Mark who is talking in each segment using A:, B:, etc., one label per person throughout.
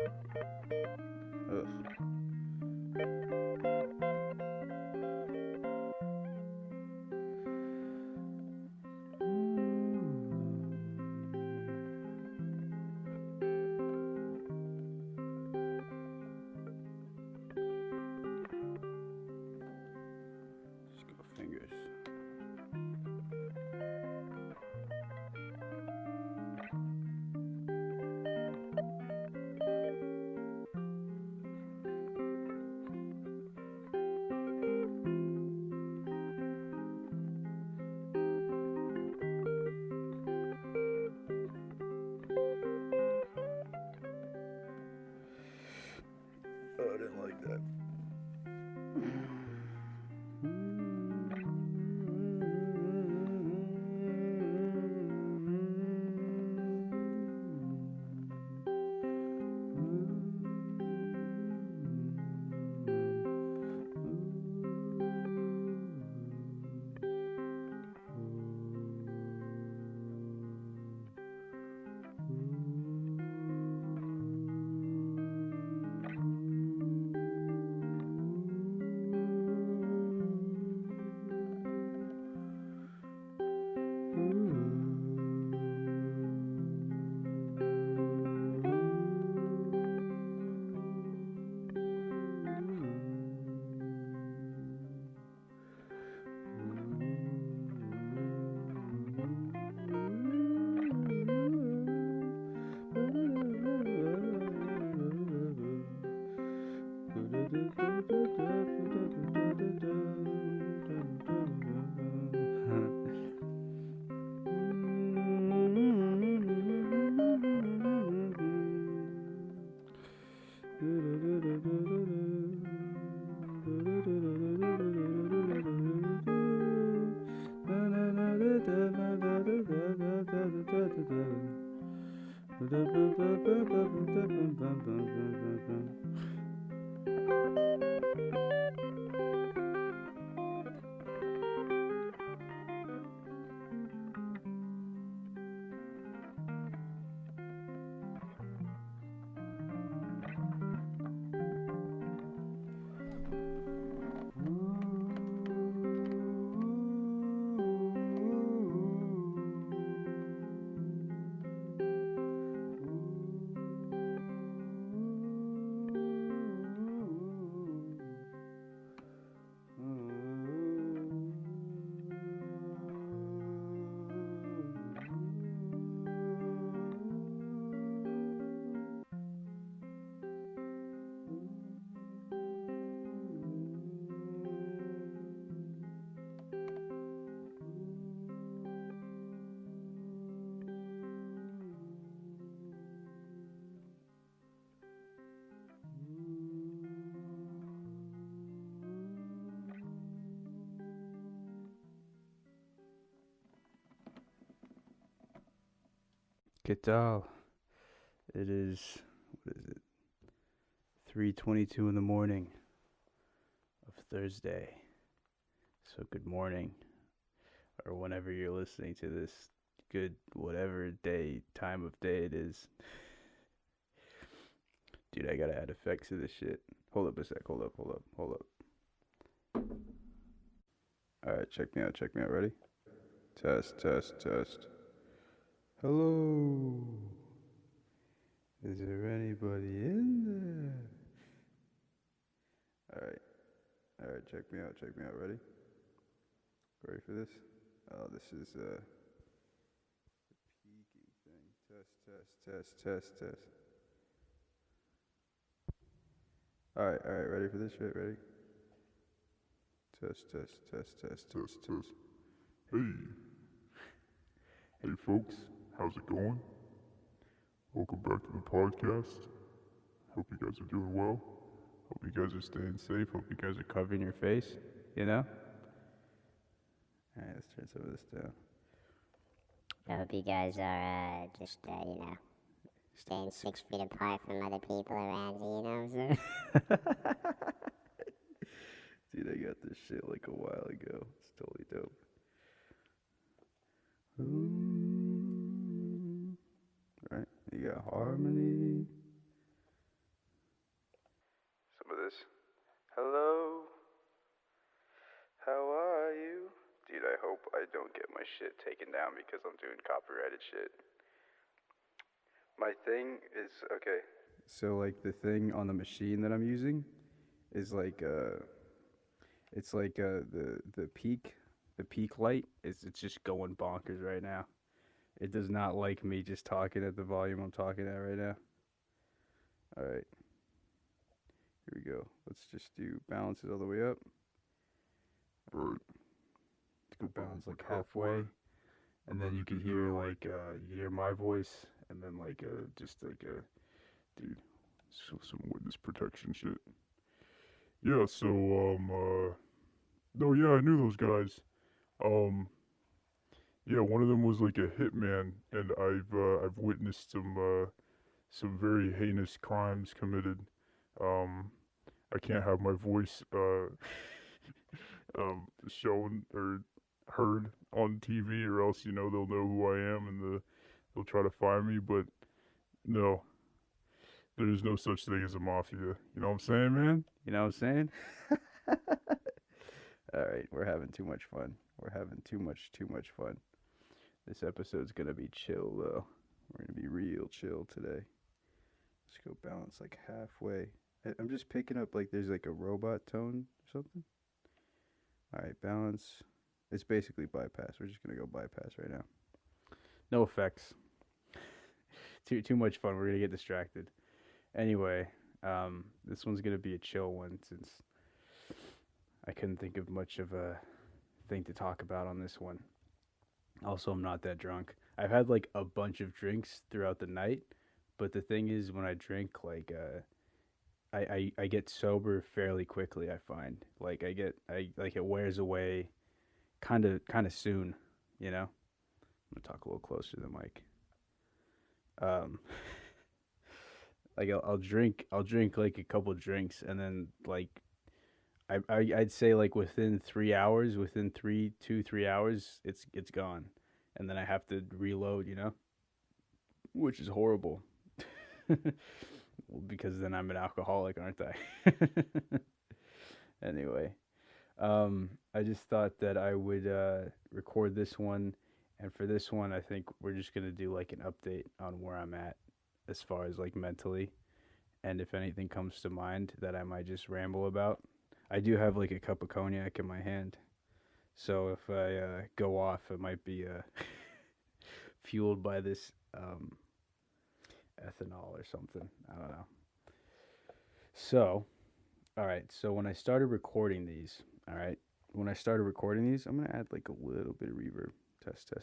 A: Ugh. Just go fingers. Oh, I didn't like that. ¿Qué tal? It is, what is it? 3:22 in the morning of Thursday. So good morning, or whenever you're listening to this, good whatever time of day it is. Dude, I gotta add effects to this shit. Hold up a sec. Hold up. Alright, check me out. Ready? Test. Hello. Is there anybody in there? Alright, check me out. Ready? Ready for this? Oh, this is the peaking thing. Test. Alright, ready for this shit? Ready? Test.
B: Hey, folks, how's it going? Welcome back to the podcast. Hope you guys are doing well.
A: Hope you guys are staying safe. Hope you guys are covering your face, you know? Alright, let's turn some of this down.
C: I hope you guys are just, staying 6 feet apart from other people around you, you know what I'm saying?
A: Dude, I got this shit like a while ago. It's totally dope. Right? You got harmony. this. Hello? How are you? Dude, I hope I don't get my shit taken down because I'm doing copyrighted shit. My thing is, okay. So, like, the thing on the machine that I'm using is like, it's like the peak light it's just going bonkers right now. It does not like me just talking at the volume I'm talking at right now. All right, here we go. Let's just do balances all the way up.
B: Alright.
A: Let's go balance like halfway, and then you can hear like you can hear my voice, and then like just like
B: Dude, so some witness protection shit. Yeah, so, no, yeah, I knew those guys. Yeah, one of them was like a hitman, and I've witnessed some very heinous crimes committed. I can't have my voice, shown or heard on TV, or else, they'll know who I am, and they'll try to find me, but no. There's no such thing as a mafia. You know what I'm saying, man?
A: You know what I'm saying? All right, we're having too much fun. We're having too much fun. This episode's gonna be chill though. We're gonna be real chill today. Let's go balance like halfway. I'm just picking up like there's like a robot tone or something. All right, balance. It's basically bypass. We're just gonna go bypass right now. No effects. Too much fun. We're gonna get distracted. Anyway, this one's gonna be a chill one since I couldn't think of much of a thing to talk about on this one. Also, I'm not that drunk. I've had like a bunch of drinks throughout the night, but the thing is, when I drink, like, I get sober fairly quickly. I find like I like it wears away, kind of soon. I'm gonna talk a little closer to the mic. Like I'll drink like a couple drinks, and then like I'd say like within 3 hours, within 3 hours, it's gone, and then I have to reload, which is horrible. Well, because then I'm an alcoholic, aren't I? Anyway, I just thought that I would record this one, and for this one, I think we're just gonna do like an update on where I'm at as far as like mentally, and if anything comes to mind that I might just ramble about. I do have like a cup of cognac in my hand, so if I go off, it might be fueled by this ethanol or something. I don't know. So, all right. So when I started recording these, I'm gonna add like a little bit of reverb. Test.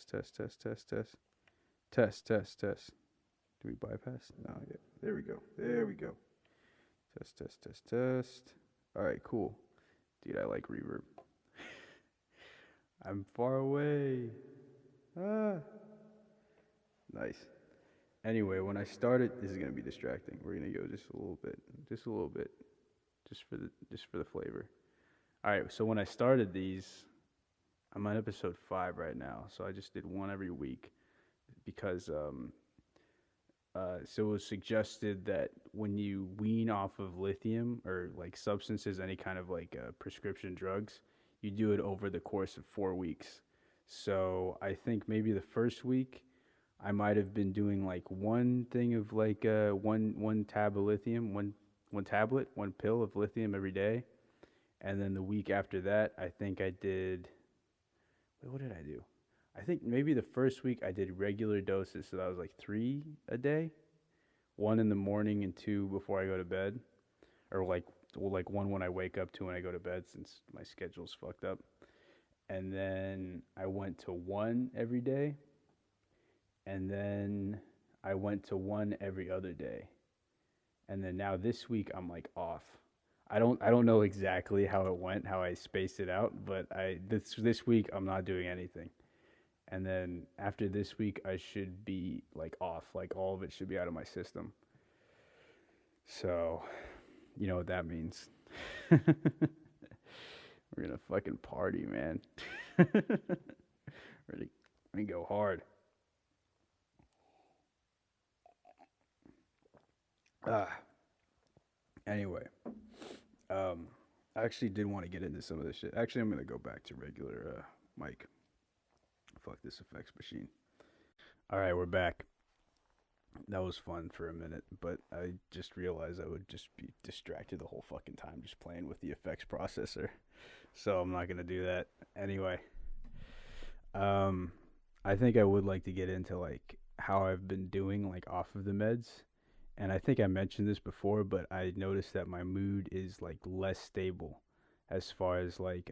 A: Do we bypass? No. Yeah. There we go. Test. All right, cool. Dude, I like reverb. I'm far away. Ah. Nice. Anyway, when I started, this is gonna be distracting. We're gonna go just a little bit, just for the flavor. All right. So when I started these, I'm on episode 5 right now. So I just did one every week because so it was suggested that when you wean off of lithium or like substances, any kind of like prescription drugs, you do it over the course of 4 weeks. So I think maybe the first week I might have been doing like one thing of like one tab of lithium, one tablet, one pill of lithium every day, and then the week after that, I think I did. Wait, what did I do? I think maybe the first week I did regular doses, so that was like 3 a day, 1 in the morning and 2 before I go to bed, or like 1 when I wake up, 2 when I go to bed, since my schedule's fucked up. And then I went to 1 every day, and then I went to 1 every other day, and then now this week I'm like off. I don't know exactly how it went, how I spaced it out, but this week I'm not doing anything. And then after this week, I should be like off. Like all of it should be out of my system. So, you know what that means. We're gonna fucking party, man. We're gonna go hard. Anyway, I actually did want to get into some of this shit. Actually, I'm gonna go back to regular mic. Fuck this effects machine. All right, we're back. That was fun for a minute, but I just realized I would just be distracted the whole fucking time just playing with the effects processor. So I'm not gonna do that anyway. I think I would like to get into like how I've been doing like off of the meds. And I think I mentioned this before, but I noticed that my mood is like less stable as far as like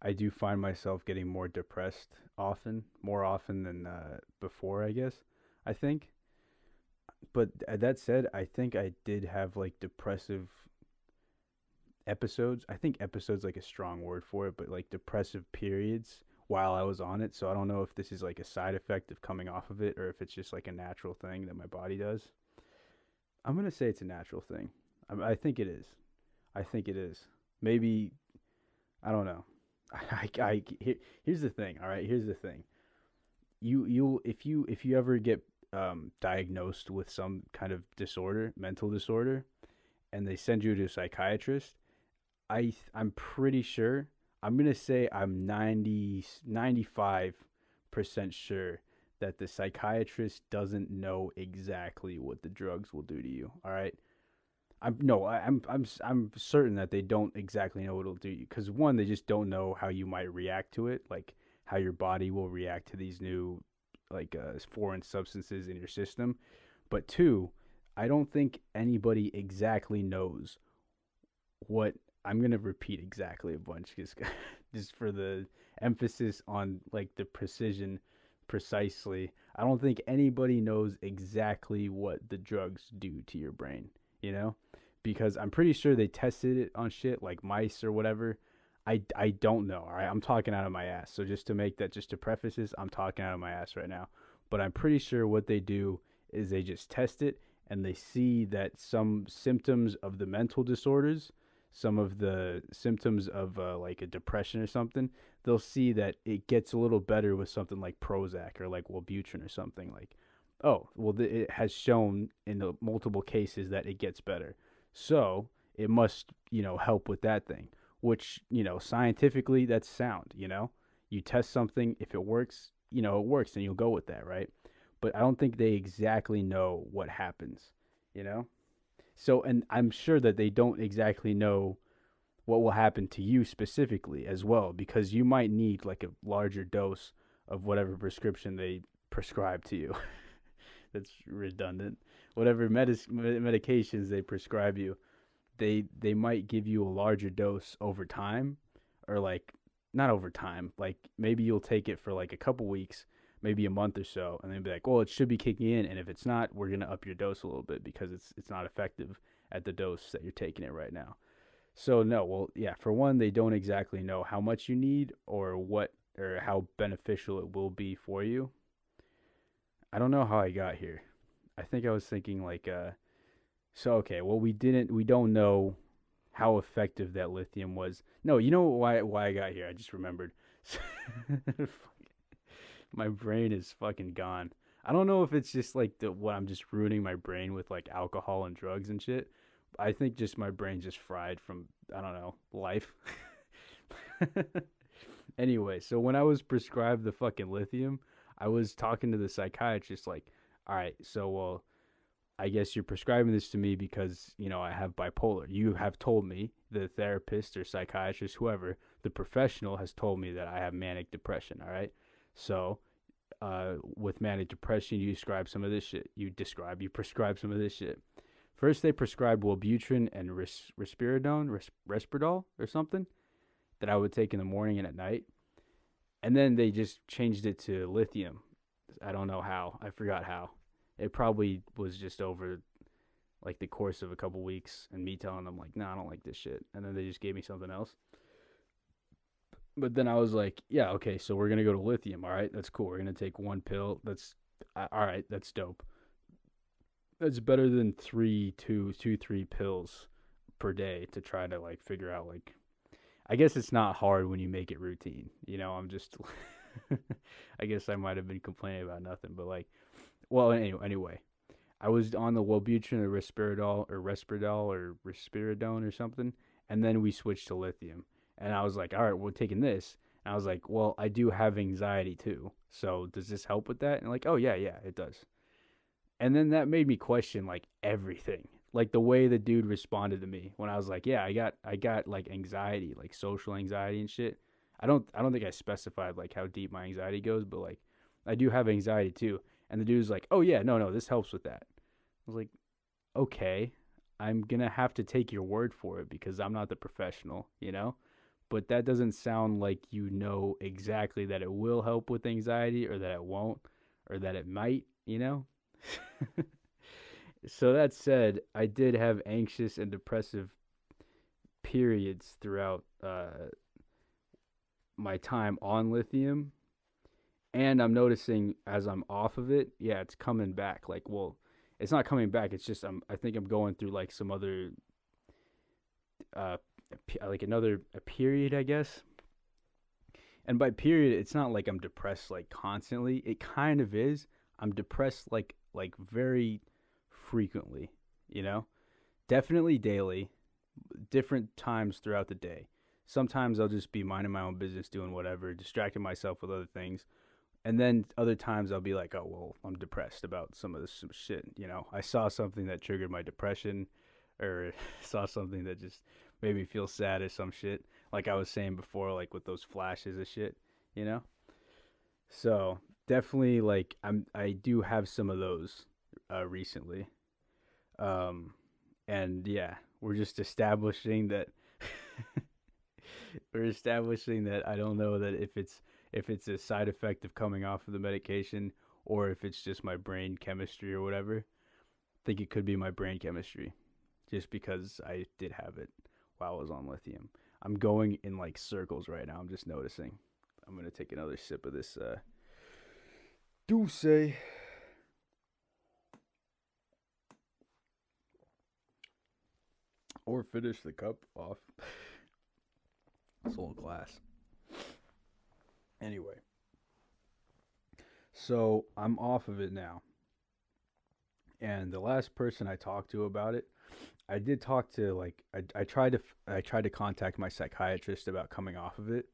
A: I do find myself getting more depressed more often than before, I guess. I think. But that said, I think I did have like depressive episodes. I think episodes like a strong word for it, but like depressive periods while I was on it. So I don't know if this is like a side effect of coming off of it or if it's just like a natural thing that my body does. I'm going to say it's a natural thing. I think it is. I think it is. Maybe I don't know. Here's the thing. All right, here's the thing. If you ever get diagnosed with some kind of disorder, mental disorder, and they send you to a psychiatrist, I'm pretty sure. I'm gonna say I'm 95% sure that the psychiatrist doesn't know exactly what the drugs will do to you. All right. I'm certain that they don't exactly know what it'll do you because one, they just don't know how you might react to it, like how your body will react to these new like foreign substances in your system. But two, I don't think anybody exactly knows what I'm gonna repeat exactly a bunch just for the emphasis on like the precision precisely. I don't think anybody knows exactly what the drugs do to your brain, you know? Because I'm pretty sure they tested it on shit like mice or whatever. I don't know, all right? I'm talking out of my ass. So just to preface this, I'm talking out of my ass right now. But I'm pretty sure what they do is they just test it and they see that some symptoms of the mental disorders, some of the symptoms of like a depression or something, they'll see that it gets a little better with something like Prozac or like Wellbutrin or something like, oh, well, it has shown in the multiple cases that it gets better. So it must, help with that thing, which, scientifically that's sound, you test something. If it works, it works and you'll go with that. Right. But I don't think they exactly know what happens, you know? So, and I'm sure that they don't exactly know what will happen to you specifically as well, because you might need like a larger dose of whatever prescription they prescribe to you. That's redundant. Whatever medications they prescribe you, they might give you a larger dose over time, or like not over time. Like maybe you'll take it for like a couple weeks, maybe a month or so, and then be like, well, it should be kicking in, and if it's not, we're gonna up your dose a little bit because it's not effective at the dose that you're taking it right now. So no, well, yeah, for one, they don't exactly know how much you need or what or how beneficial it will be for you. I don't know how I got here. I think I was thinking like so okay, well we don't know how effective that lithium was. No, you know why I got here? I just remembered. My brain is fucking gone. I don't know if it's just like what I'm just ruining my brain with like alcohol and drugs and shit. I think just my brain just fried from I don't know, life. Anyway, so when I was prescribed the fucking lithium, I was talking to the psychiatrist like, "All right, so well, I guess you're prescribing this to me because, I have bipolar. You have told me, the therapist or psychiatrist, whoever, the professional has told me that I have manic depression, all right? So, with manic depression, you prescribe some of this shit. You prescribe some of this shit. First, they prescribed Wellbutrin and Risperdal or something that I would take in the morning and at night. And then they just changed it to lithium. I don't know how. I forgot how. It probably was just over like the course of a couple weeks and me telling them like, no, I don't like this shit. And then they just gave me something else. But then I was like, yeah, okay, so we're going to go to lithium. All right, that's cool. We're going to take one pill. That's all right. That's dope. That's better than 3 pills per day to try to like figure out like, I guess it's not hard when you make it routine. I'm just, I guess I might have been complaining about nothing, but like, well, anyway, I was on the Wellbutrin or Risperidone or something, and then we switched to lithium. And I was like, all right, we're taking this. And I was like, well, I do have anxiety too. So does this help with that? And like, oh yeah, it does. And then that made me question like everything. Like the way the dude responded to me when I was like, yeah, I got like anxiety, like social anxiety and shit. I don't think I specified like how deep my anxiety goes, but like I do have anxiety too. And the dude was like, oh yeah, no, this helps with that. I was like, okay, I'm gonna have to take your word for it because I'm not the professional, you know? But that doesn't sound like you know exactly that it will help with anxiety or that it won't or that it might, you know? So that said, I did have anxious and depressive periods throughout my time on lithium, and I'm noticing as I'm off of it, yeah, it's coming back. Like, well, it's not coming back. It's just I think I'm going through like some other uh like another a period, I guess. And by period, it's not like I'm depressed like constantly. It kind of is. I'm depressed like very frequently, you know? Definitely daily, different times throughout the day. Sometimes I'll just be minding my own business, doing whatever, distracting myself with other things. And then other times I'll be like, oh, well, I'm depressed about some shit. You know, I saw something that triggered my depression or saw something that just made me feel sad or some shit. Like I was saying before, like with those flashes of shit, you know? So definitely like I do have some of those recently. Um, and yeah, we're just establishing that we're establishing that I don't know that if it's a side effect of coming off of the medication or if it's just my brain chemistry or whatever. I think it could be my brain chemistry just because I did have it while I was on lithium. I'm going in like circles right now. I'm just noticing. I'm going to take another sip of this Douce. Or finish the cup off. It's a little glass. Anyway. So I'm off of it now. And the last person I talked to about it, I did talk to like I tried to contact my psychiatrist about coming off of it,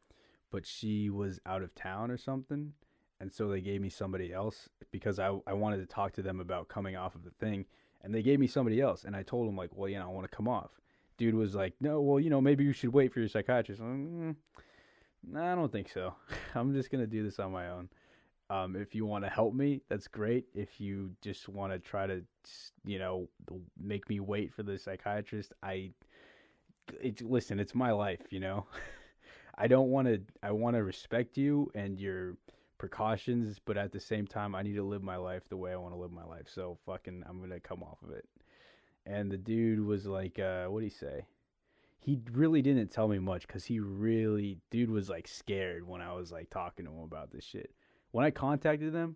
A: but she was out of town or something. And so they gave me somebody else because I wanted to talk to them about coming off of the thing. And they gave me somebody else. And I told them, like, well, I want to come off. Dude was like, no, well, maybe you should wait for your psychiatrist. I'm like, nah, I don't think so. I'm just going to do this on my own. If you want to help me, that's great. If you just want to try to, make me wait for the psychiatrist, listen, it's my life, I want to respect you and your precautions, but at the same time, I need to live my life the way I want to live my life. So I'm going to come off of it. And the dude was like, what'd he say? He really didn't tell me much because dude was like scared when I was like talking to him about this shit. When I contacted them,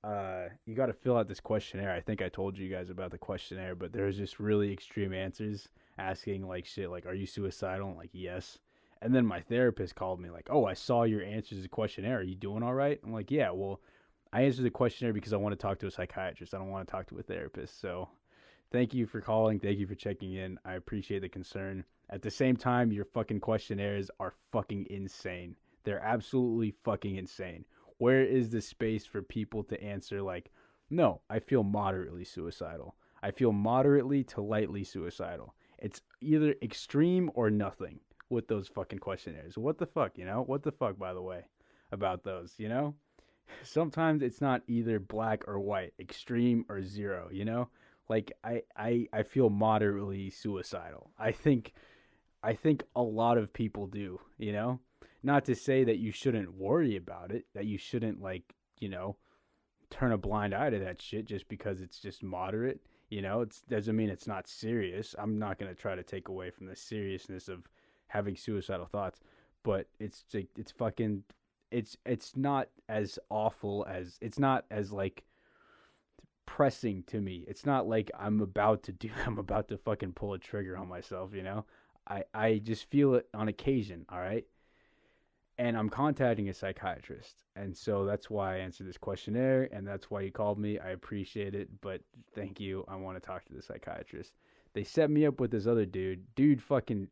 A: you got to fill out this questionnaire. I think I told you guys about the questionnaire, but there's just really extreme answers asking like shit like, are you suicidal? I'm like, yes. And then my therapist called me like, oh, I saw your answers to the questionnaire. Are you doing all right? I'm like, yeah, well, I answered the questionnaire because I want to talk to a psychiatrist. I don't want to talk to a therapist. So thank you for calling. Thank you for checking in. I appreciate the concern. At the same time, your fucking questionnaires are fucking insane. They're absolutely fucking insane. Where is the space for people to answer like, no, I feel moderately suicidal. I feel moderately to lightly suicidal. It's either extreme or nothing with those fucking questionnaires. What the fuck, What the fuck, by the way, about those, Sometimes it's not either black or white, extreme or zero, Like I feel moderately suicidal. I think a lot of people do, Not to say that you shouldn't worry about it, that you shouldn't turn a blind eye to that shit just because it's just moderate, It doesn't mean it's not serious. I'm not going to try to take away from the seriousness of having suicidal thoughts, but it's not as awful as, it's not as like pressing to me. It's not like I'm about to fucking pull a trigger on myself, I just feel it on occasion, all right? and I'm contacting a psychiatrist. And so that's why I answered this questionnaire, and that's why you called me. I appreciate it, but thank you. I want to talk to the psychiatrist. They set me up with this other dude. Dude, fucking,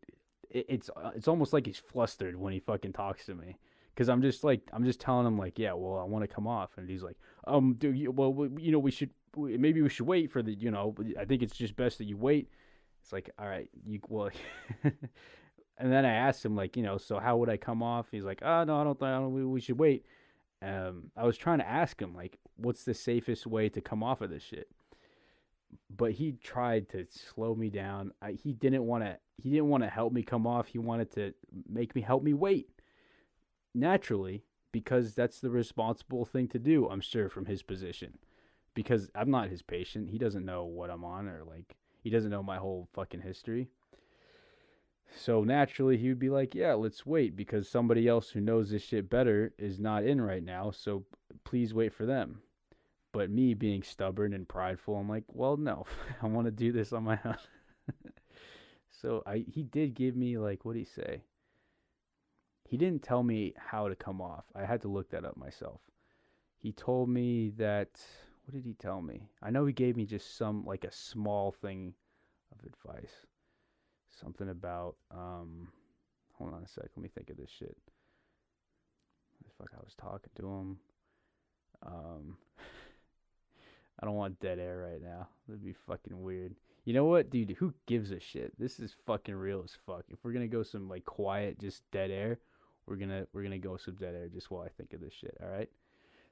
A: it's almost like he's flustered when he fucking talks to me, because I'm just telling him like, yeah, well, I want to come off, and he's like, dude, well, maybe we should wait for the, I think it's just best that you wait. It's like, all right, well. And then I asked him, like, so how would I come off? He's like, oh, no, I don't think we should wait. I was trying to ask him, like, what's the safest way to come off of this shit? But he tried to slow me down. He didn't want to help me come off. He wanted to help me wait. Naturally, because that's the responsible thing to do, I'm sure, from his position. Because I'm not his patient. He doesn't know what I'm on, or, like, he doesn't know my whole fucking history. So naturally, he would be like, yeah, let's wait, because somebody else who knows this shit better is not in right now, so please wait for them. But me being stubborn and prideful, I'm like, well, no, I want to do this on my own. So he did give me, like, what did he say? He didn't tell me how to come off. I had to look that up myself. He told me that, what did he tell me? I know he gave me just like a small thing of advice. Something about, hold on a sec, let me think of this shit. The fuck, I was talking to him. I don't want dead air right now. That'd be fucking weird. You know what, dude? Who gives a shit? This is fucking real as fuck. If we're gonna go some like quiet, just dead air, we're gonna go some dead air just while I think of this shit. All right.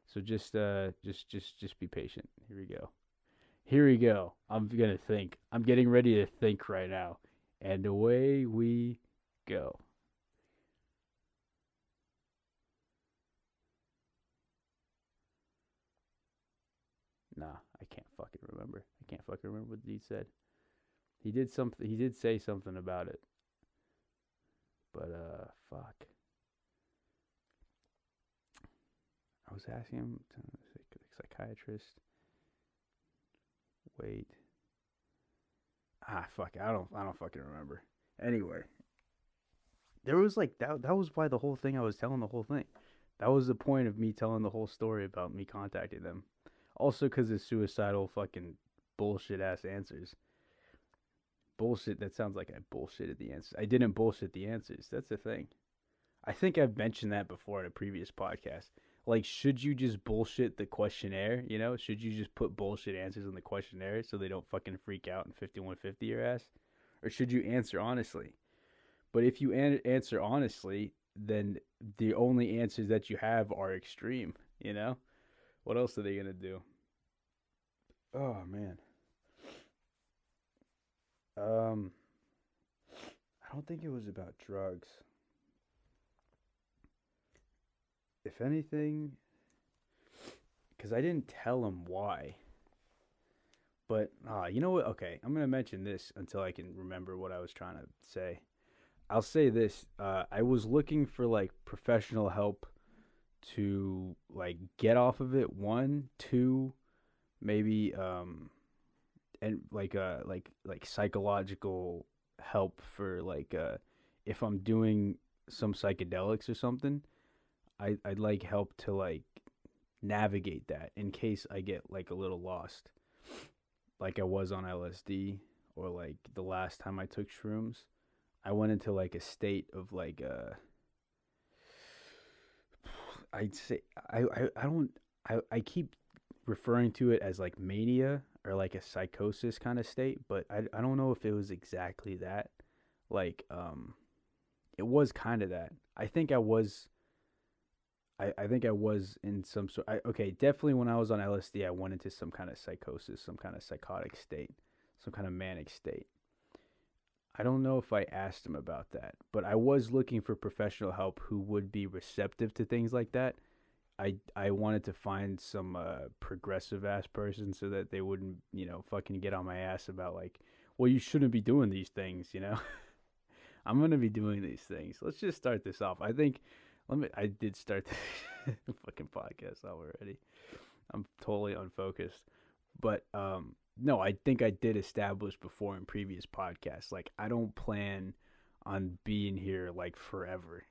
A: So just be patient. Here we go. I'm gonna think. I'm getting ready to think right now. And away we go. Nah, I can't fucking remember. I can't fucking remember what the dude said. He did say something about it. But fuck. I was asking him to psychiatrist. Wait. Fuck. I don't fucking remember. Anyway, there was like that was why the whole thing I was telling the whole thing. That was the point of me telling the whole story about me contacting them. Also, because of suicidal fucking bullshit ass answers. Bullshit. That sounds like I bullshitted the answers. I didn't bullshit the answers. That's the thing. I think I've mentioned that before in a previous podcast. Like, should you just bullshit the questionnaire? Should you just put bullshit answers in the questionnaire so they don't fucking freak out and 5150 your ass? Or should you answer honestly? But if you answer honestly, then the only answers that you have are extreme, What else are they going to do? Oh, man. I don't think it was about drugs. If anything, because I didn't tell him why. But, you know what? Okay, I'm going to mention this until I can remember what I was trying to say. I'll say this. I was looking for, like, professional help to, like, get off of it. 1, 2, maybe, and, like psychological help for, like, if I'm doing some psychedelics or something. I'd like help to like navigate that in case I get like a little lost, like I was on LSD, or like the last time I took shrooms. I went into like a state of like I'd say I keep referring to it as like mania or like a psychosis kind of state, but I don't know if it was exactly that. Like it was kind of that. I think I was in some sort. Okay, definitely when I was on LSD, I went into some kind of psychosis, some kind of psychotic state, some kind of manic state. I don't know if I asked him about that, but I was looking for professional help who would be receptive to things like that. I wanted to find some progressive ass person so that they wouldn't, fucking get on my ass about like, well, you shouldn't be doing these things, I'm gonna be doing these things. Let's just start this off. I did start the fucking podcast already. I'm totally unfocused. But no, I think I did establish before in previous podcasts, like I don't plan on being here like forever,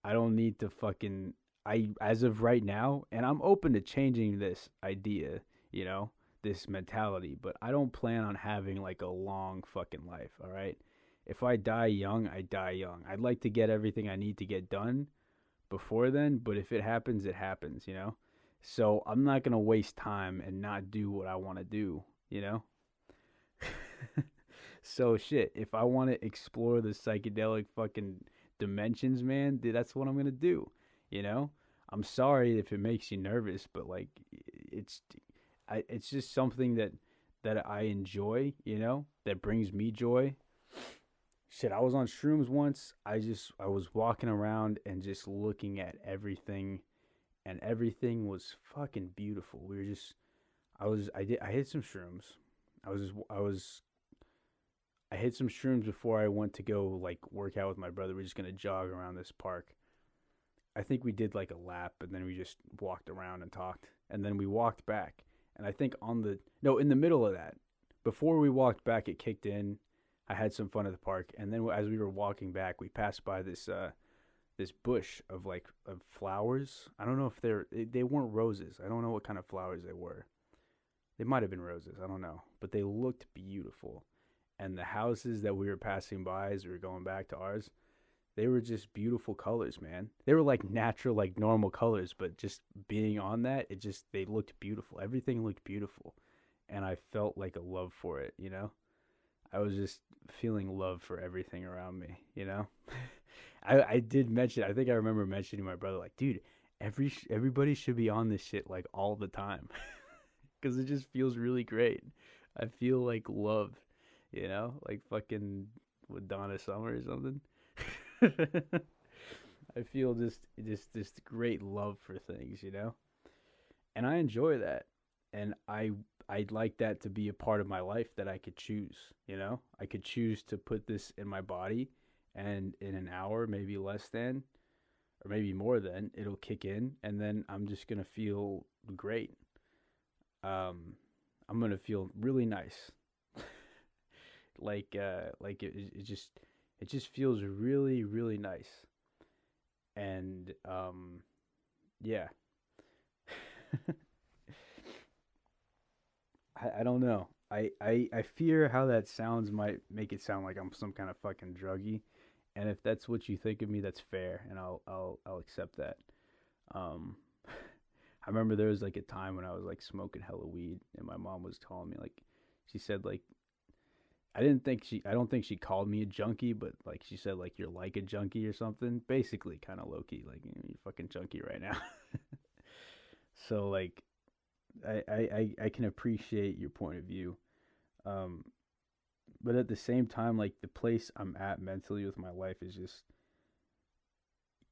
A: I don't need to fucking I as of right now, and I'm open to changing this idea, you know, this mentality, but I don't plan on having like a long fucking life, all right? If I die young, I die young. I'd like to get everything I need to get done before then, but if it happens, it happens, you know? So I'm not going to waste time and not do what I want to do, you know? So shit, if I want to explore the psychedelic fucking dimensions, man, dude, that's what I'm gonna do. You know, I'm sorry if it makes you nervous, but like, it's, it's just something that I enjoy. You know, that brings me joy. Shit, I was on shrooms once. I was walking around and just looking at everything, and everything was fucking beautiful. We were just, I hit some shrooms. I hit some shrooms before I went to go like work out with my brother. We're just gonna jog around this park. I think we did like a lap, and then we just walked around and talked, and then we walked back. And I think in the middle of that, before we walked back, it kicked in. I had some fun at the park, and then as we were walking back, we passed by this bush of flowers. I don't know if they weren't roses. I don't know what kind of flowers they were. They might have been roses. I don't know, but they looked beautiful. And the houses that we were passing by as we were going back to ours, they were just beautiful colors, man. They were like natural, like normal colors, but just being on that, they looked beautiful. Everything looked beautiful. And I felt like a love for it, you know? I was just feeling love for everything around me, you know? I did mention, I think I remember mentioning to my brother, like, dude, everybody should be on this shit like all the time. Because it just feels really great. I feel like loved. You know, like fucking with Donna Summer or something. I feel just this great love for things, you know, and I enjoy that, and I'd like that to be a part of my life that I could choose. You know, I could choose to put this in my body, and in an hour, maybe less than, or maybe more than, it'll kick in, and then I'm just gonna feel great. I'm gonna feel really nice. Like it just feels really really nice, and yeah. I don't know. I fear how that sounds might make it sound like I'm some kind of fucking druggie, and if that's what you think of me, that's fair, and I'll accept that. um I remember there was like a time when I was like smoking hella weed, and my mom was telling me, like, she said, like, I don't think she called me a junkie, but like she said, like, you're like a junkie or something. Basically, kind of low key, like, you know, you're fucking junkie right now. So like, I can appreciate your point of view, um, but at the same time, like, the place I'm at mentally with my life is just,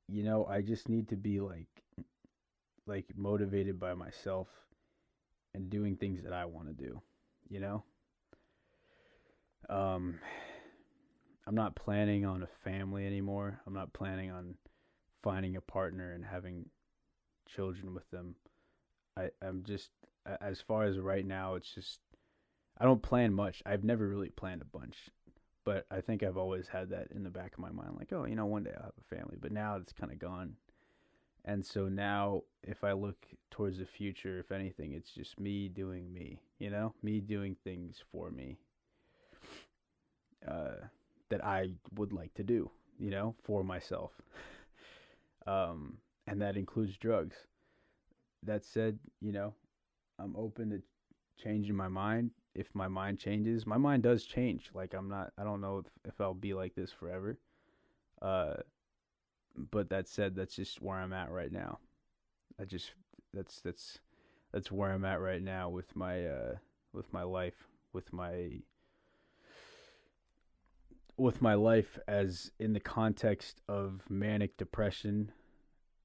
A: you know, I just need to be like motivated by myself and doing things that I want to do, you know. Um, I'm not planning on a family anymore. I'm not planning on finding a partner and having children with them. I'm just, as far as right now, it's just, I don't plan much. I've never really planned a bunch, but I think I've always had that in the back of my mind, like, oh, you know, one day I'll have a family, but now it's kind of gone. And so now, if I look towards the future, if anything, it's just me doing me, you know, me doing things for me, that I would like to do, you know, for myself. And that includes drugs. That said, you know, I'm open to changing my mind. If my mind changes, my mind does change. Like, I don't know if I'll be like this forever. Uh, but that said, that's just where I'm at right now. I just, that's where I'm at right now with my life, with my life as in the context of manic depression,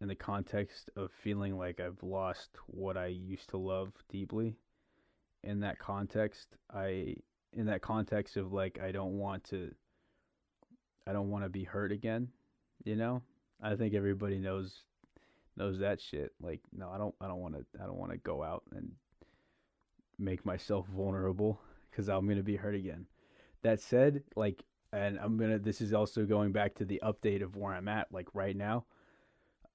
A: in the context of feeling like I've lost what I used to love deeply. In that context, in that context of like, I don't want to be hurt again, you know? I think everybody knows that shit. Like, no, I don't want to go out and make myself vulnerable cuz I'm going to be hurt again. That said, like, and this is also going back to the update of where I'm at, like, right now.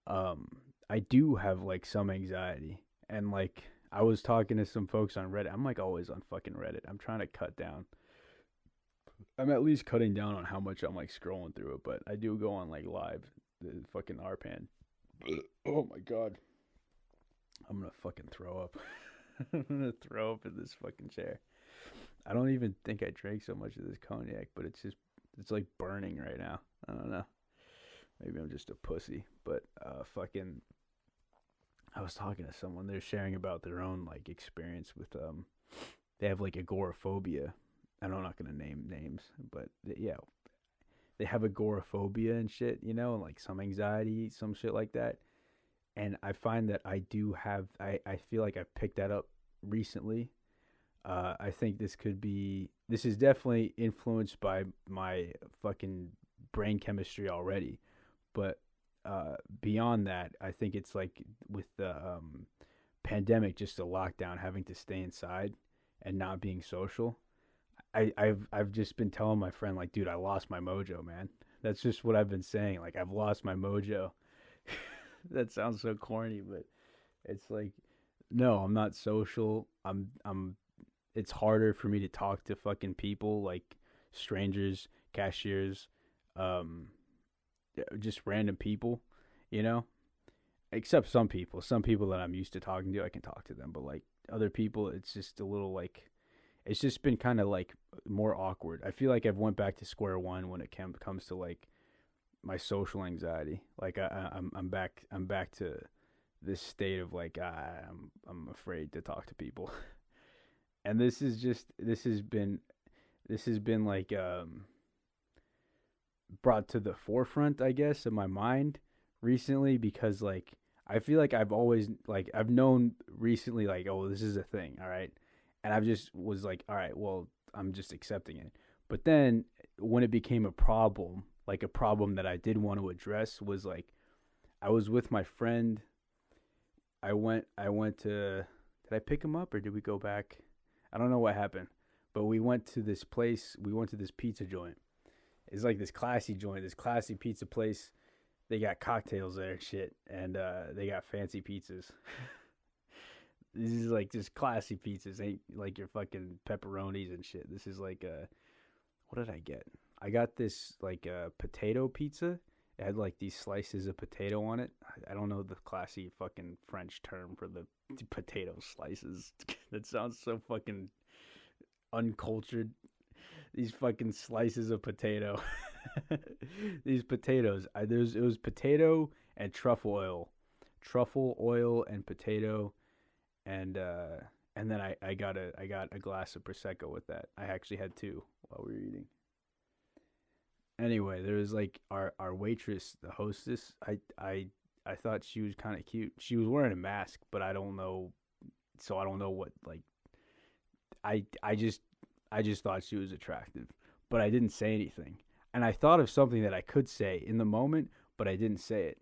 A: I do have like some anxiety, and like I was talking to some folks on Reddit. I'm like always on fucking Reddit. I'm trying to cut down. I'm at least cutting down on how much I'm like scrolling through it, but I do go on like live, the fucking RPAN. Oh my god, I'm gonna fucking throw up. I'm gonna throw up in this fucking chair. I don't even think I drank so much of this cognac, but it's like burning right now. I don't know. Maybe I'm just a pussy, but fucking. I was talking to someone. They're sharing about their own like experience with They have like agoraphobia, and I'm not gonna name names, but yeah, they have agoraphobia and shit, you know, and like some anxiety, some shit like that. And I find that I do have. I feel like I've picked that up recently. I think this is definitely influenced by my fucking brain chemistry already, but beyond that, I think it's like with the pandemic, just the lockdown, having to stay inside and not being social. I've just been telling my friend like, dude, I lost my mojo, man. That's just what I've been saying. Like I've lost my mojo. That sounds so corny, but it's like, no, I'm not social. I'm it's harder for me to talk to fucking people like strangers, cashiers, um, just random people, you know. Except some people. Some people that I'm used to talking to, I can talk to them. But like other people, it's just a little like it's just been kind of like more awkward. I feel like I've went back to square one when it comes to like my social anxiety. Like I'm back to this state of like I'm afraid to talk to people. And this has been like brought to the forefront, I guess, of my mind recently because like I feel like I've always like I've known recently like, oh, this is a thing, all right? And I've just was like, all right, well, I'm just accepting it. But then when it became a problem, like a problem that I did want to address was like I was with my friend. I went to did I pick him up or did we go back? I don't know what happened. But we went to this place, we went to this pizza joint. It's like this classy joint, this classy pizza place. They got cocktails there and shit, and they got fancy pizzas. This is like just classy pizzas, ain't like your fucking pepperonis and shit. This is like what did I get? I got this like potato pizza. It had like these slices of potato on it. I don't know the classy fucking French term for the potato slices. That sounds so fucking uncultured. These fucking slices of potato. These potatoes. It was potato and truffle oil and potato, and then I got a glass of prosecco with that. I actually had two while we were eating. Anyway, there was like our waitress, the hostess. I thought she was kind of cute. She was wearing a mask, but I don't know. So I don't know what like. I just thought she was attractive, but I didn't say anything. And I thought of something that I could say in the moment, but I didn't say it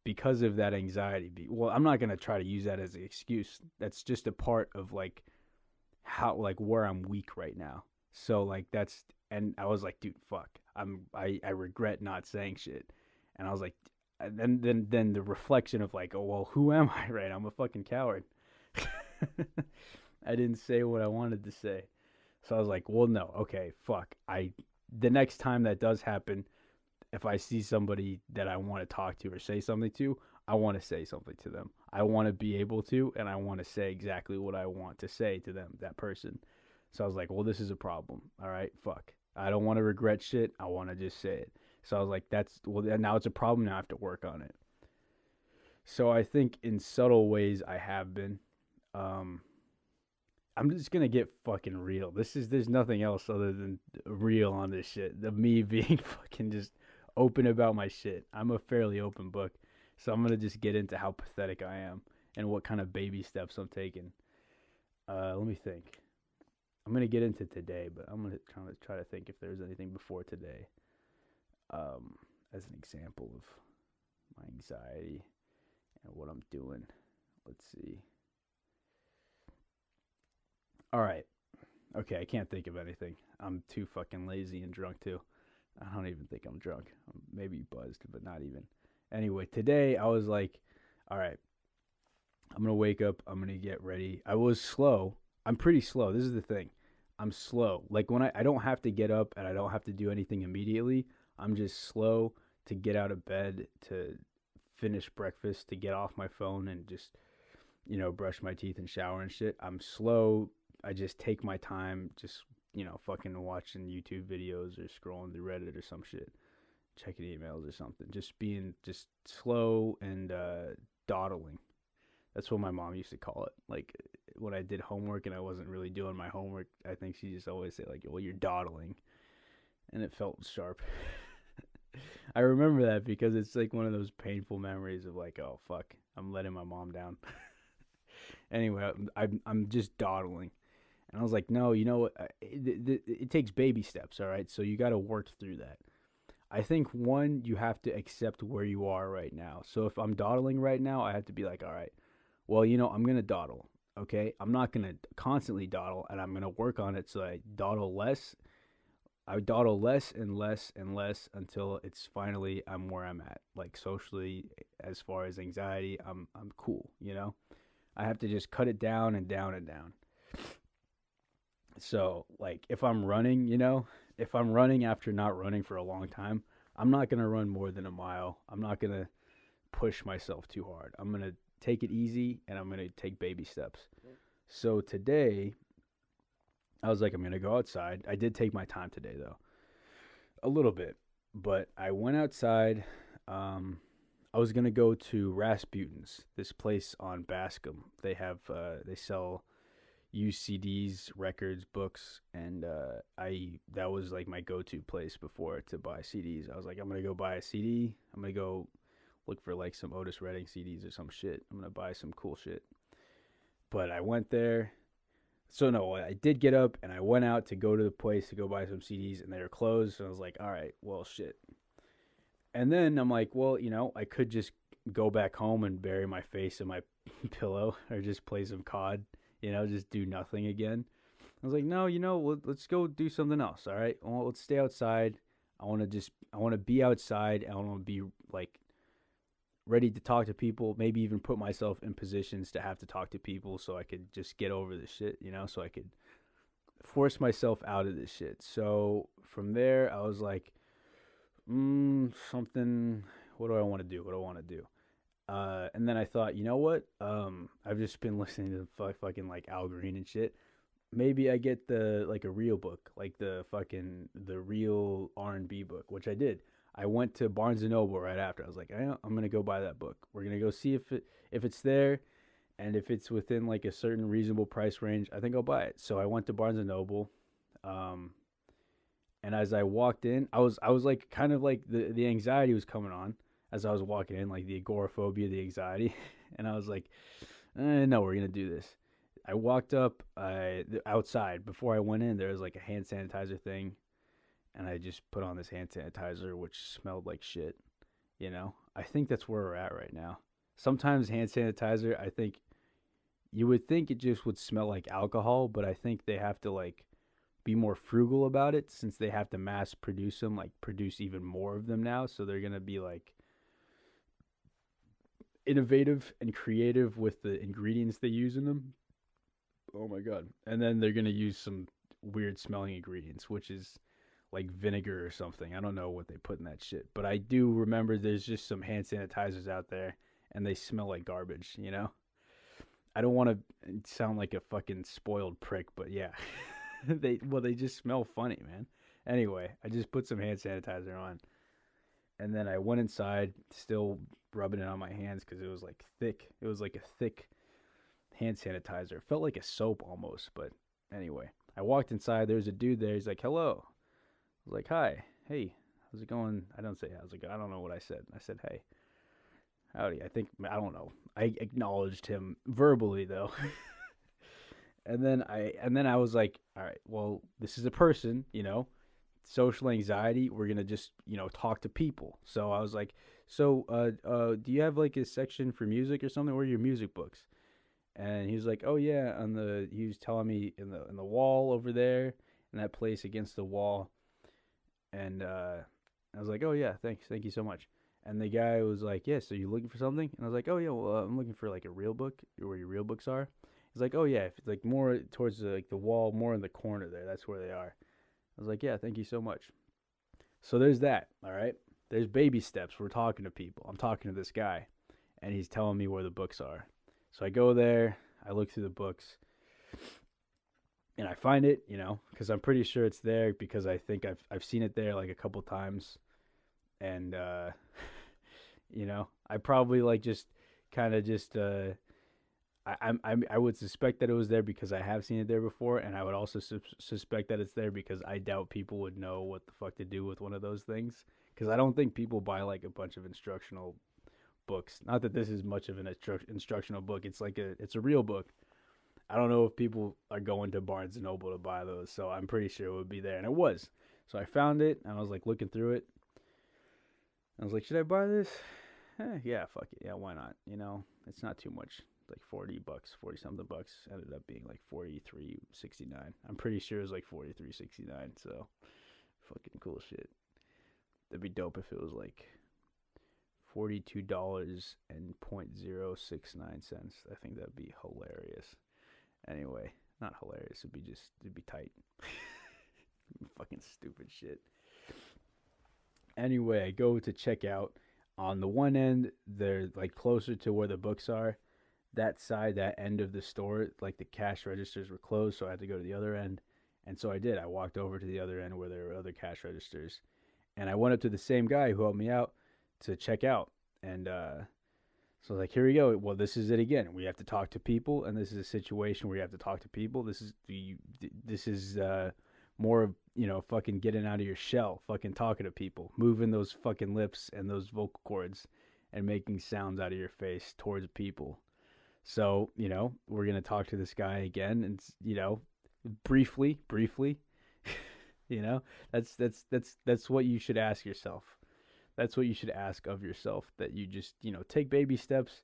A: because of that anxiety. Well, I'm not going to try to use that as an excuse. That's just a part of like how like where I'm weak right now. So like that's and I was like, dude, fuck. I regret not saying shit. And I was like and then the reflection of like, oh well, who am I, right? I'm a fucking coward. I didn't say what I wanted to say. So I was like, well, no, okay, fuck. The next time that does happen, if I see somebody that I want to talk to or say something to, I want to say something to them. I want to be able to, and I want to say exactly what I want to say to them, that person. So I was like, well, this is a problem. All right, fuck. I don't want to regret shit. I want to just say it. So I was like, now it's a problem. Now I have to work on it. So I think in subtle ways I have been. I'm just gonna get fucking real. There's nothing else other than real on this shit. The me being fucking just open about my shit. I'm a fairly open book, so I'm gonna just get into how pathetic I am and what kind of baby steps I'm taking. Let me think. I'm gonna get into today, but I'm gonna try to think if there's anything before today, as an example of my anxiety and what I'm doing. Let's see. All right. Okay, I can't think of anything. I'm too fucking lazy and drunk too. I don't even think I'm drunk. I'm maybe buzzed, but not even. Anyway, today I was like, all right, I'm gonna wake up. I'm gonna get ready. I was slow. I'm pretty slow. This is the thing. I'm slow. Like when I don't have to get up and I don't have to do anything immediately. I'm just slow to get out of bed, to finish breakfast, to get off my phone and just, brush my teeth and shower and shit. I'm slow. I just take my time, just, fucking watching YouTube videos or scrolling through Reddit or some shit, checking emails or something. Just being just slow and dawdling. That's what my mom used to call it. Like when I did homework and I wasn't really doing my homework, I think she just always say like, "Well, you're dawdling," and it felt sharp. I remember that because it's like one of those painful memories of like, oh fuck, I'm letting my mom down. Anyway, I'm just dawdling, and I was like, no, you know what? It takes baby steps, all right. So you got to work through that. I think one, you have to accept where you are right now. So if I'm dawdling right now, I have to be like, all right, well, I'm gonna dawdle. Okay, I'm not gonna constantly dawdle, and I'm gonna work on it so I dawdle less. I dawdle less and less and less until it's finally I'm where I'm at. Like socially, as far as anxiety, I'm cool. I have to just cut it down and down and down. So like if I'm running, if I'm running after not running for a long time, I'm not gonna run more than a mile. I'm not gonna push myself too hard. I'm gonna take it easy and I'm gonna take baby steps. So today I was like, I'm gonna go outside. I did take my time today though, a little bit, but I went outside. I was gonna go to Rasputin's, this place on Bascom. They sell used CDs, records, books, and that was like my go-to place before to buy CDs. I was like, I'm gonna go buy a CD. I'm gonna go look for like some Otis Redding CDs or some shit. I'm gonna buy some cool shit. But I went there. So no, I did get up and I went out to go to the place to go buy some CDs, and they were closed. So I was like, all right, well, shit. And then I'm like, well, I could just go back home and bury my face in my pillow or just play some COD, just do nothing again. I was like, no, let's go do something else. All right. Well, let's stay outside. I want to be outside. I want to be like ready to talk to people, maybe even put myself in positions to have to talk to people so I could just get over this shit, so I could force myself out of this shit. So from there, I was like, something, what do I want to do? What do I want to do? And then I thought, you know what? I've just been listening to fucking like Al Green and shit. Maybe I get like a real book, like the real R&B book, which I did. I went to Barnes and Noble right after. I was like, I'm gonna go buy that book. We're gonna go see if it's there, and if it's within like a certain reasonable price range, I think I'll buy it. So I went to Barnes and Noble, and as I walked in, I was like kind of like the anxiety was coming on as I was walking in, like the agoraphobia, the anxiety, and I was like, no, we're gonna do this. I walked up outside before I went in. There was like a hand sanitizer thing. And I just put on this hand sanitizer, which smelled like shit. I think that's where we're at right now. Sometimes hand sanitizer, I think you would think it just would smell like alcohol, but I think they have to like be more frugal about it since they have to mass produce them, like produce even more of them now. So they're going to be like innovative and creative with the ingredients they use in them. Oh my God. And then they're going to use some weird smelling ingredients, which is like vinegar or something. I don't know what they put in that shit, but I do remember there's just some hand sanitizers out there and they smell like garbage, I don't want to sound like a fucking spoiled prick, but yeah. they just smell funny, man. Anyway, I just put some hand sanitizer on. And then I went inside, still rubbing it on my hands because it was like thick. It was like a thick hand sanitizer. It felt like a soap almost, but anyway. I walked inside, there's a dude there, he's like, hello. I was like, hi, hey, how's it going? I don't say how's it going. I don't know what I said. I said, hey, howdy. I don't know. I acknowledged him verbally though. and then I was like, all right, well, this is a person, social anxiety. We're going to just, talk to people. So I was like, so, do you have like a section for music or something? Where are your music books? And he was like, oh yeah, he was telling me in the wall over there, in that place against the wall. And I was like, oh yeah, thank you so much. And the guy was like, yeah, so you looking for something? And I was like, oh, yeah, well, I'm looking for like a real book, where your real books are. He's like, oh, yeah, if it's like more towards the wall, more in the corner there. That's where they are. I was like, yeah, thank you so much. So there's that, all right? There's baby steps. We're talking to people. I'm talking to this guy, and he's telling me where the books are. So I go there, I look through the books, and I find it, because I'm pretty sure it's there because I think I've seen it there like a couple times, and I probably like just kind of just I would suspect that it was there because I have seen it there before, and I would also suspect that it's there because I doubt people would know what the fuck to do with one of those things. Because I don't think people buy like a bunch of instructional books. Not that this is much of an instructional book. It's like it's a real book. I don't know if people are going to Barnes and Noble to buy those, so I'm pretty sure it would be there, and it was. So I found it, and I was like looking through it. I was like, should I buy this? Yeah, fuck it. Yeah, why not? It's not too much. Like $40, 40 something bucks. Ended up being like $43.69. I'm pretty sure it was like $43.69. So fucking cool shit. That'd be dope if it was like $42 and 0.069 cents. I think that'd be hilarious. Anyway, not hilarious. It'd be tight. Fucking stupid shit. Anyway, I go to check out. On the one end, they're like closer to where the books are. That side, that end of the store, like the cash registers were closed, so I had to go to the other end. And so I did. I walked over to the other end where there were other cash registers. And I went up to the same guy who helped me out to check out. And so I was like, here we go. Well, this is it again. We have to talk to people, and this is a situation where you have to talk to people. This is more of, fucking getting out of your shell, fucking talking to people, moving those fucking lips and those vocal cords and making sounds out of your face towards people. So, we're going to talk to this guy again and, briefly, that's what you should ask yourself. That's what you should ask of yourself, that you just, take baby steps.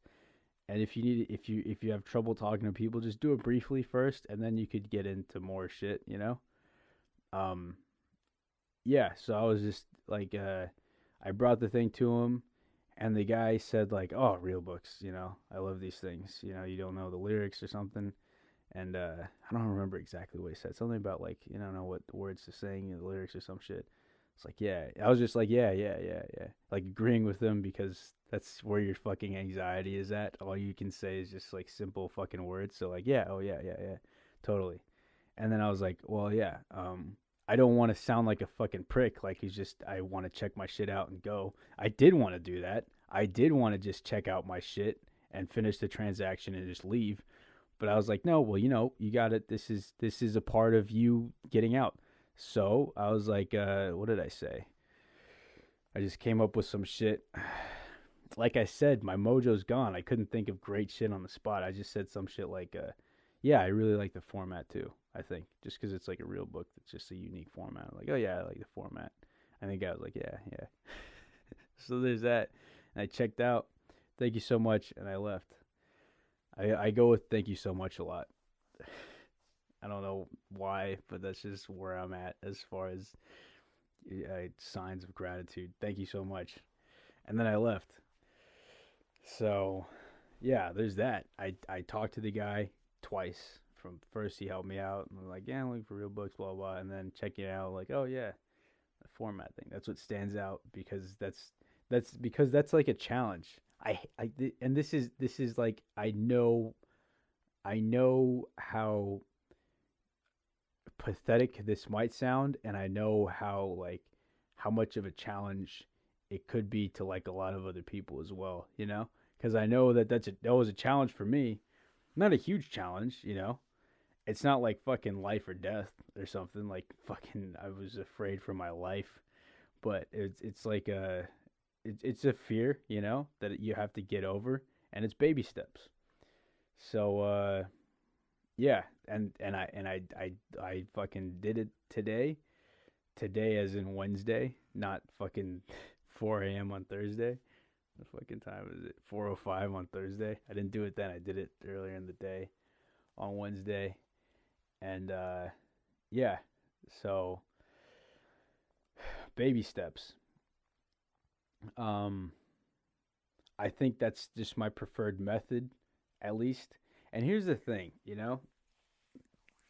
A: And if you have trouble talking to people, just do it briefly first, and then you could get into more shit, Yeah, so I was just like, I brought the thing to him, and the guy said like, oh, real books, I love these things, you don't know the lyrics or something. And I don't remember exactly what he said. Something about like, you don't know what the words to sing, the lyrics or some shit. It's like, yeah. I was just like, yeah. Like agreeing with them because that's where your fucking anxiety is at. All you can say is just like simple fucking words. So like, yeah, oh yeah, totally. And then I was like, well, yeah, I don't want to sound like a fucking prick. Like I want to check my shit out and go. I did want to do that. I did want to just check out my shit and finish the transaction and just leave. But I was like, no, well, you got it. This is a part of you getting out. So I was like, what did I say? I just came up with some shit. Like I said, my mojo's gone. I couldn't think of great shit on the spot. I just said some shit like, yeah, I really like the format too. I think just because it's like a real book, that's just a unique format. I'm like, oh yeah, I like the format. I think I was like, yeah. So there's that. And I checked out. Thank you so much, and I left. I go with thank you so much a lot. I don't know why, but that's just where I'm at as far as signs of gratitude. Thank you so much. And then I left. So, yeah, there's that. I talked to the guy twice. From first, he helped me out. And I'm like, yeah, I'm looking for real books, blah, blah. And then checking it out, like, oh, yeah, the format thing. That's what stands out because that's like a challenge. And this is like, I know how pathetic this might sound, and I know how much of a challenge it could be to like a lot of other people as well, because I know that was a challenge for me. Not a huge challenge, it's not like fucking life or death or something, like fucking I was afraid for my life, but it's like it's a fear, that you have to get over, and it's baby steps. So yeah, and I fucking did it today as in Wednesday, not fucking 4 a.m. on Thursday. The fucking time is it? 4:05 on Thursday. I didn't do it then. I did it earlier in the day on Wednesday. And yeah, so baby steps. I think that's just my preferred method, at least. And here's the thing,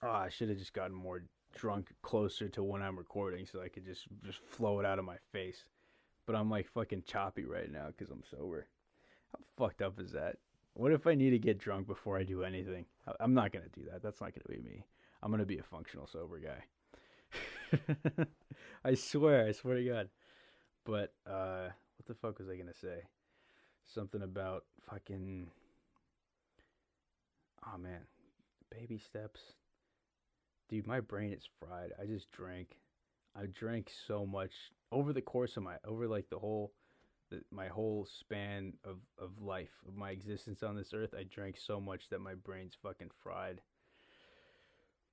A: I should have just gotten more drunk closer to when I'm recording so I could just flow it out of my face. But I'm like fucking choppy right now because I'm sober. How fucked up is that? What if I need to get drunk before I do anything? I'm not gonna do that. That's not gonna be me. I'm gonna be a functional sober guy. I swear to God. But what the fuck was I gonna say? Something about fucking. Oh man, baby steps. Dude, my brain is fried. I just drank. I drank so much over the course of over like my whole span of life, of my existence on this earth. I drank so much that my brain's fucking fried.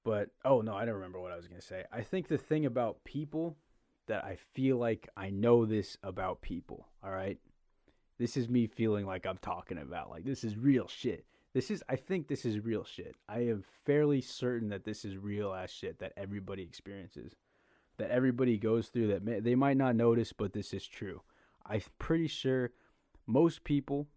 A: But, oh no, I don't remember what I was going to say. I think the thing about people that I feel like I know this about people, all right? This is me feeling like I'm talking about, like, this is real shit. I think this is real shit. I am fairly certain that this is real ass shit that everybody experiences, that everybody goes through, that they might not notice, but this is true. I'm pretty sure most people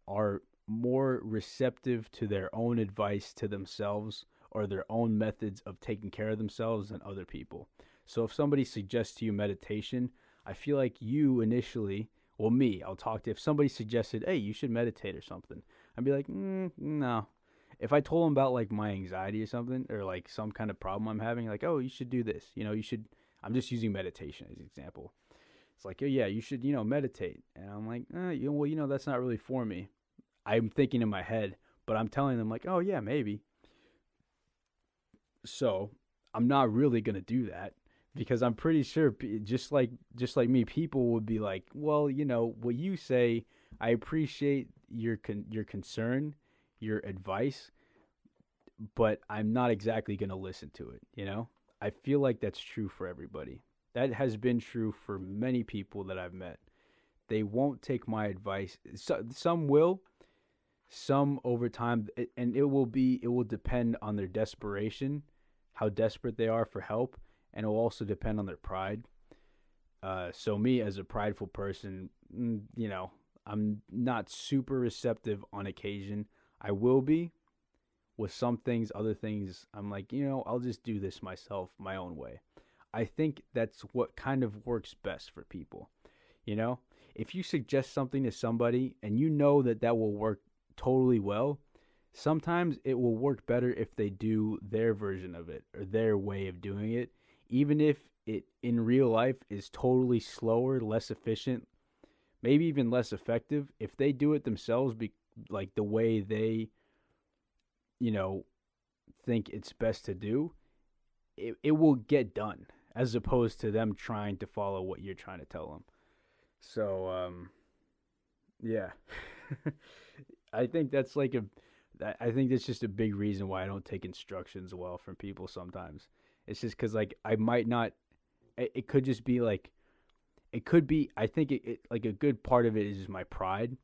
A: are more receptive to their own advice to themselves or their own methods of taking care of themselves than other people. So if somebody suggests to you meditation, I feel like you initially, well, me, I'll talk to, if somebody suggested, hey, you should meditate or something, I'd be like, no. If I told them about like my anxiety or something, or like some kind of problem I'm having, like, oh, you should do this, you should, I'm just using meditation as an example. It's like, oh yeah, you should, meditate. And I'm like, well, that's not really for me. I'm thinking in my head, but I'm telling them like, oh yeah, maybe. So I'm not really going to do that because I'm pretty sure just like me, people would be like, well, what you say, I appreciate your concern, your advice, but I'm not exactly going to listen to it. I feel like that's true for everybody. That has been true for many people that I've met. They won't take my advice. Some will, some over time, and it will depend on their desperation, how desperate they are for help, and it will also depend on their pride. So me as a prideful person, I'm not super receptive on occasion. I will be with some things, other things, I'm like, I'll just do this myself, my own way. I think that's what kind of works best for people. If you suggest something to somebody and you know that will work totally well, sometimes it will work better if they do their version of it or their way of doing it, even if it in real life is totally slower, less efficient, maybe even less effective. If they do it themselves, like the way they, think it's best to do, it will get done as opposed to them trying to follow what you're trying to tell them. So, yeah, I think that's I think that's just a big reason why I don't take instructions well from people sometimes. It's just because, like, I might not, it could just be like, it could be, I think it like a good part of it is just my pride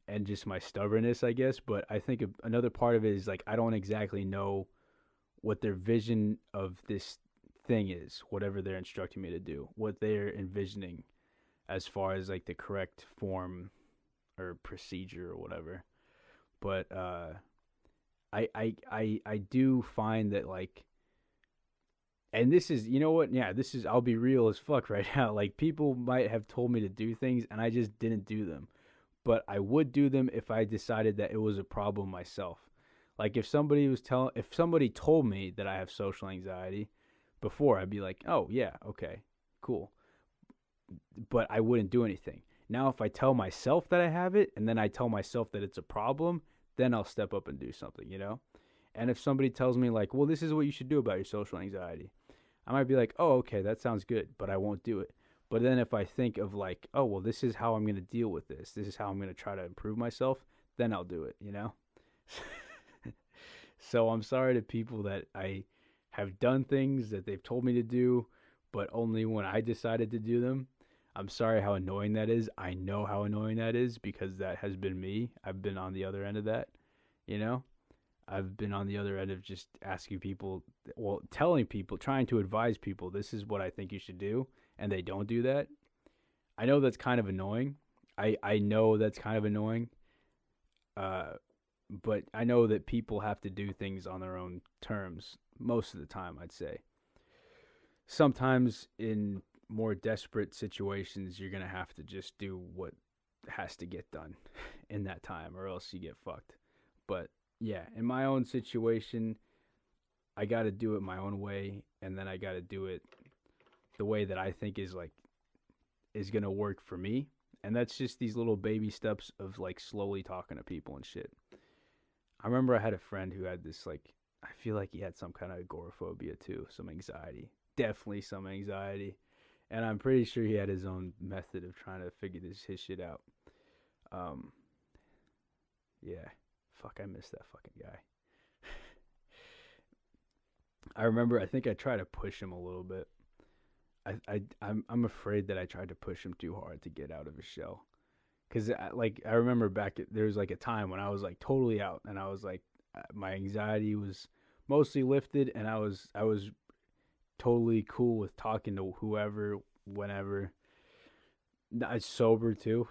A: and just my stubbornness, I guess. But I think another part of it is like, I don't exactly know what their vision of this thing is, whatever they're instructing me to do, what they're envisioning as far as like the correct form or procedure or whatever. But I do find that, like, and this is, this is, I'll be real as fuck right now. Like, people might have told me to do things and I just didn't do them, but I would do them if I decided that it was a problem myself. Like, if somebody told me that I have social anxiety before, I'd be like, oh yeah, okay, cool. But I wouldn't do anything. Now, if I tell myself that I have it and then I tell myself that it's a problem, then I'll step up and do something, And if somebody tells me like, well, this is what you should do about your social anxiety, I might be like, oh, okay, that sounds good, but I won't do it. But then if I think of like, oh, well, this is how I'm going to deal with this. This is how I'm going to try to improve myself. Then I'll do it, So I'm sorry to people that I have done things that they've told me to do, but only when I decided to do them. I'm sorry how annoying that is. I know how annoying that is because that has been me. I've been on the other end of that, I've been on the other end of just asking people, well, telling people, trying to advise people, this is what I think you should do, and they don't do that. I know that's kind of annoying. I know that's kind of annoying. Uh, but I know that people have to do things on their own terms most of the time, I'd say. Sometimes in more desperate situations, you're going to have to just do what has to get done in that time or else you get fucked. But yeah, in my own situation, I got to do it my own way and then I got to do it the way that I think is going to work for me. And that's just these little baby steps of like slowly talking to people and shit. I remember I had a friend who had this like I feel like he had some kind of agoraphobia too, some anxiety. Definitely some anxiety. And I'm pretty sure he had his own method of trying to figure his shit out. Um yeah. Fuck, I miss that fucking guy. I remember I think I tried to push him a little bit. I'm afraid that I tried to push him too hard to get out of his shell. Cause I remember there was like a time when I was like totally out, and I was like my anxiety was mostly lifted, and I was totally cool with talking to whoever, whenever. I was sober too,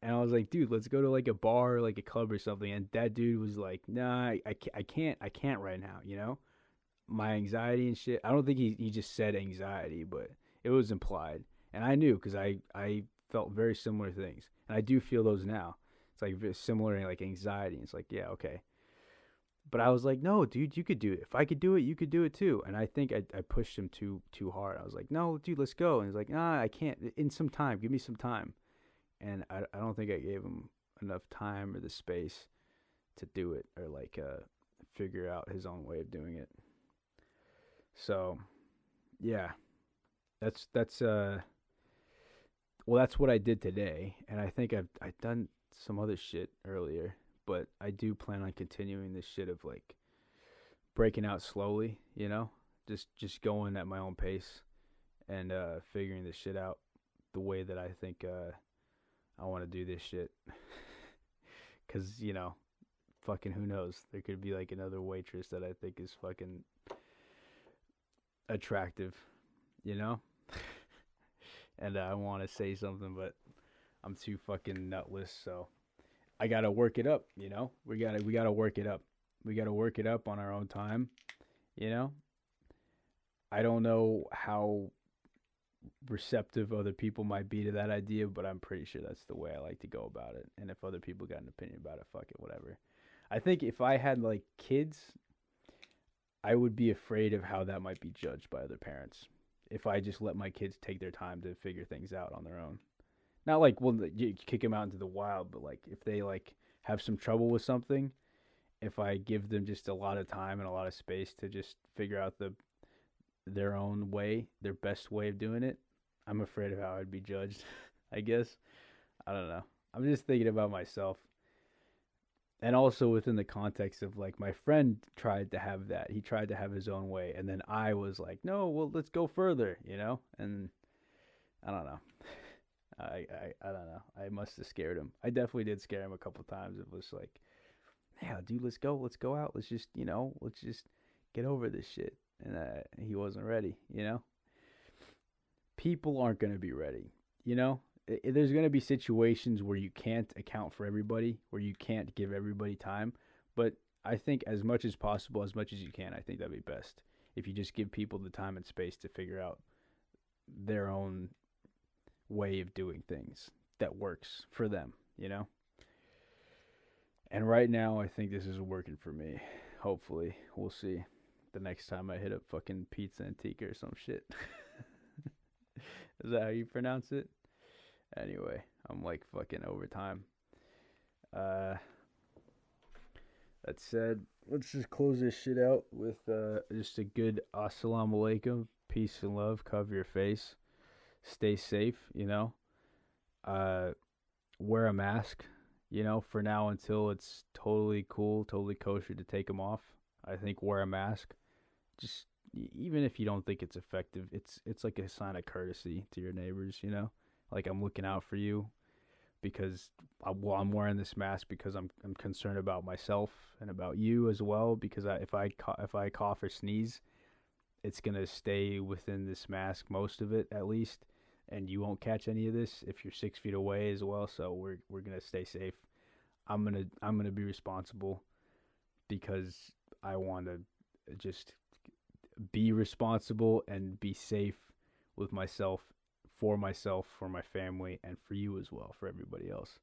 A: and I was like, dude, let's go to like a bar, like a club or something. And that dude was like, nah, I can't right now, you know. My anxiety and shit. I don't think he just said anxiety, but it was implied, and I knew because I felt very similar things, and I do feel those now. It's like very similar, like anxiety. It's like yeah, okay, but I was like, no, dude, you could do it. If I could do it, you could do it too. And I think I pushed him too hard. I was like, no, dude, let's go. And he's like, nah, I can't. In some time, give me some time. And I don't think I gave him enough time or the space to do it or like figure out his own way of doing it. So, yeah, that's well, that's what I did today, and I think I've done some other shit earlier, but I do plan on continuing this shit of like breaking out slowly, you know, just going at my own pace and figuring this shit out the way that I think I want to do this shit, cause you know, fucking who knows? There could be like another waitress that I think is fucking attractive, you know? And I want to say something, but I'm too fucking nutless, so I gotta work it up, you know? We gotta work it up. We gotta work it up on our own time, you know? I don't know how receptive other people might be to that idea, but I'm pretty sure that's the way I like to go about it. And if other people got an opinion about it, fuck it, whatever. I think if I had like kids, I would be afraid of how that might be judged by other parents if I just let my kids take their time to figure things out on their own. Not like well, you kick them out into the wild, but like if they like have some trouble with something, if I give them just a lot of time and a lot of space to just figure out their own way, their best way of doing it, I'm afraid of how I'd be judged. I guess I don't know. I'm just thinking about myself. And also within the context of like my friend tried to have that. He tried to have his own way and then I was like, "No, well, let's go further," you know? And I don't know. I don't know. I must have scared him. I definitely did scare him a couple times. It was like, "Yeah, dude, let's go out. Let's just, you know, let's just get over this shit." And he wasn't ready, you know? People aren't going to be ready, you know? There's going to be situations where you can't account for everybody, where you can't give everybody time. But I think as much as possible, as much as you can, I think that'd be best. If you just give people the time and space to figure out their own way of doing things that works for them, you know? And right now, I think this is working for me. Hopefully, we'll see. The next time I hit up fucking Pizza Antica or some shit. Is that how you pronounce it? Anyway, I'm like fucking overtime. That said, let's just close this shit out with just a good assalamu alaikum, peace and love, cover your face, stay safe, you know. Wear a mask, you know, for now until it's totally cool, totally kosher to take them off. I think wear a mask. Just even if you don't think it's effective, it's like a sign of courtesy to your neighbors, you know. Like I'm looking out for you because I'm wearing this mask because I'm concerned about myself and about you as well. Because if I cough or sneeze, it's gonna stay within this mask, most of it at least, and you won't catch any of this if you're 6 feet away as well. So we're gonna stay safe. I'm gonna be responsible because I want to just be responsible and be safe with myself, for my family, and for you as well, for everybody else.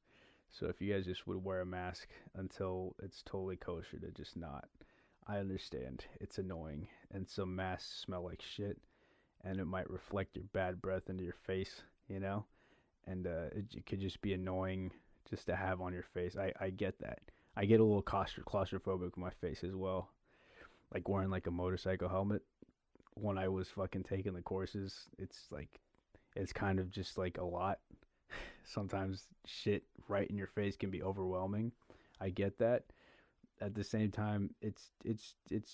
A: So if you guys just would wear a mask until it's totally kosher to just not, I understand it's annoying, and some masks smell like shit, and it might reflect your bad breath into your face, you know, and it could just be annoying just to have on your face. I get that. I get a little claustrophobic with my face as well, like wearing like a motorcycle helmet when I was fucking taking the courses. It's kind of just like a lot. Sometimes shit right in your face can be overwhelming. I get that. At the same time, it's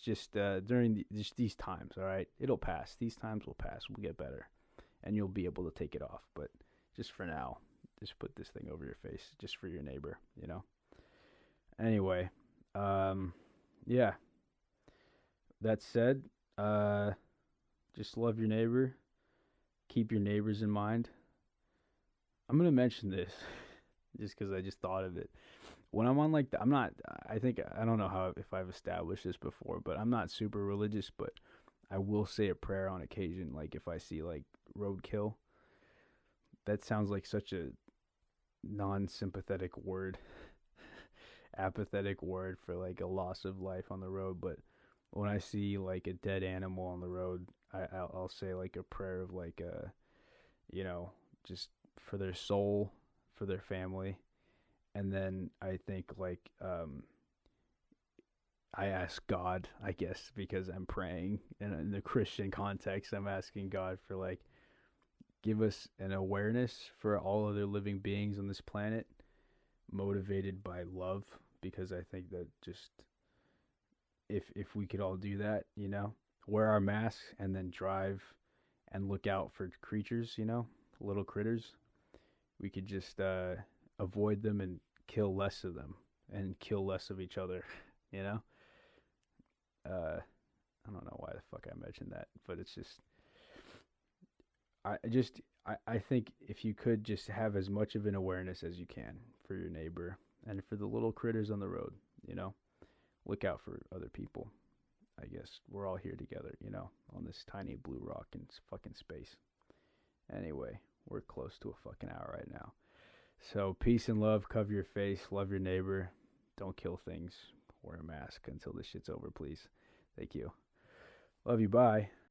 A: just during just these times, all right? It'll pass. These times will pass. We'll get better, and you'll be able to take it off. But just for now, just put this thing over your face, just for your neighbor, you know? Anyway, yeah. That said, just love your neighbor. Keep your neighbors in mind. I'm going to mention this just because I just thought of it. When I'm on like I'm not, I think, I don't know if I've established this before, but I'm not super religious, but I will say a prayer on occasion. Like if I see like roadkill, that sounds like such a non-sympathetic word, apathetic word for like a loss of life on the road. But when I see like a dead animal on the road, I'll say like a prayer of like just for their soul, for their family. And then I think like I ask God, I guess, because I'm praying in the Christian context, I'm asking God for like, give us an awareness for all other living beings on this planet, motivated by love, because I think that just if we could all do that, wear our masks and then drive and look out for creatures, little critters, we could just avoid them and kill less of them and kill less of each other, I don't know why the fuck I mentioned that, but it's just, I think if you could just have as much of an awareness as you can for your neighbor and for the little critters on the road, look out for other people. I guess we're all here together, on this tiny blue rock in fucking space. Anyway, we're close to a fucking hour right now. So peace and love, cover your face, love your neighbor, don't kill things, wear a mask until this shit's over, please. Thank you. Love you, bye.